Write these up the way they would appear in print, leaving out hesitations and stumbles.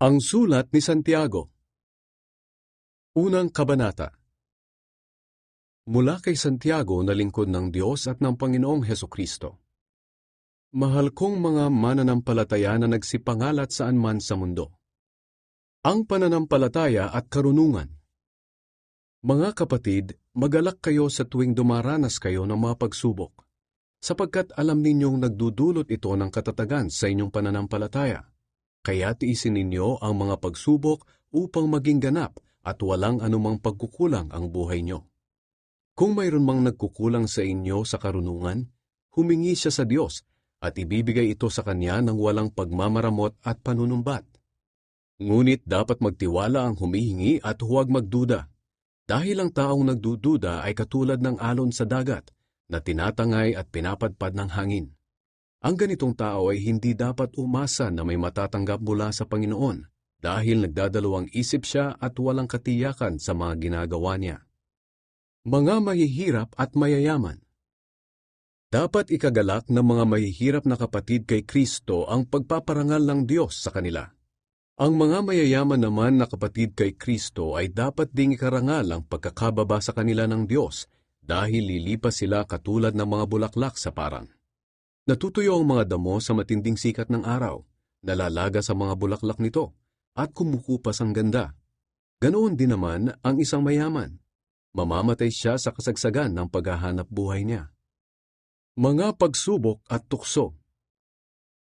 Ang Sulat ni Santiago. Unang Kabanata. Mula kay Santiago na lingkod ng Diyos at ng Panginoong Hesukristo. Mahal kong mga mananampalataya na nagsipangalat saan man sa mundo. Ang pananampalataya at karunungan. Mga kapatid, magalak kayo sa tuwing dumaranas kayo ng mga pagsubok, sapagkat alam ninyong nagdudulot ito ng katatagan sa inyong pananampalataya. Kaya tiisin ninyo ang mga pagsubok upang maging ganap at walang anumang pagkukulang ang buhay nyo. Kung mayroon mang nagkukulang sa inyo sa karunungan, humingi siya sa Diyos at ibibigay ito sa Kanya ng walang pagmamaramot at panunumbat. Ngunit dapat magtiwala ang humihingi at huwag magduda, dahil ang taong nagdududa ay katulad ng alon sa dagat na tinatangay at pinapadpad ng hangin. Ang ganitong tao ay hindi dapat umasa na may matatanggap mula sa Panginoon dahil nagdadalawang isip siya at walang katiyakan sa mga ginagawa niya. Mga mahihirap at mayayaman. Dapat ikagalak ng mga mahihirap na kapatid kay Kristo ang pagpaparangal ng Diyos sa kanila. Ang mga mayayaman naman na kapatid kay Kristo ay dapat ding ikarangal ang pagkakababa sa kanila ng Diyos dahil lilipas sila katulad ng mga bulaklak sa parang. Natutuyo ang mga damo sa matinding sikat ng araw, nalalaga sa mga bulaklak nito, at kumukupas ang ganda. Ganoon din naman ang isang mayaman. Mamamatay siya sa kasagsagan ng paghahanap buhay niya. Mga pagsubok at tukso.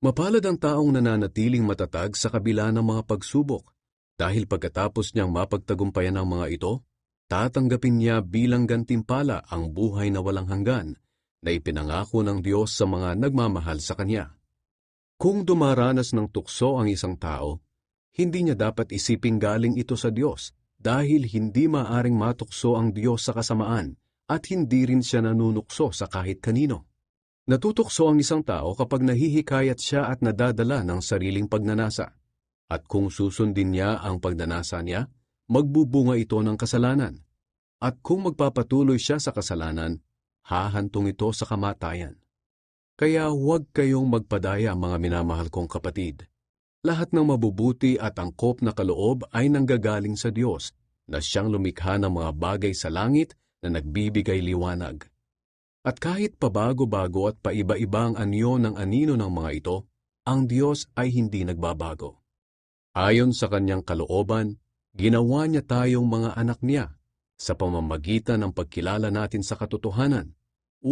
Mapalad ang taong nananatiling matatag sa kabila ng mga pagsubok, dahil pagkatapos niyang mapagtagumpayan ang mga ito, tatanggapin niya bilang gantimpala ang buhay na walang hanggan, na ipinangako ng Diyos sa mga nagmamahal sa Kanya. Kung dumaranas ng tukso ang isang tao, hindi niya dapat isiping galing ito sa Diyos dahil hindi maaring matukso ang Diyos sa kasamaan at hindi rin siya nanunukso sa kahit kanino. Natutukso ang isang tao kapag nahihikayat siya at nadadala ng sariling pagnanasa. At kung susundin niya ang pagnanasa niya, magbubunga ito ng kasalanan. At kung magpapatuloy siya sa kasalanan, hahantong ito sa kamatayan. Kaya huwag kayong magpadaya, mga minamahal kong kapatid. Lahat ng mabubuti at angkop na kaloob ay nanggagaling sa Diyos, na siyang lumikha ng mga bagay sa langit na nagbibigay liwanag. At kahit pabago-bago at paiba-iba ang anyo ng anino ng mga ito, ang Diyos ay hindi nagbabago. Ayon sa kanyang kalooban, ginawa niya tayong mga anak niya, sa pamamagitan ng pagkilala natin sa katotohanan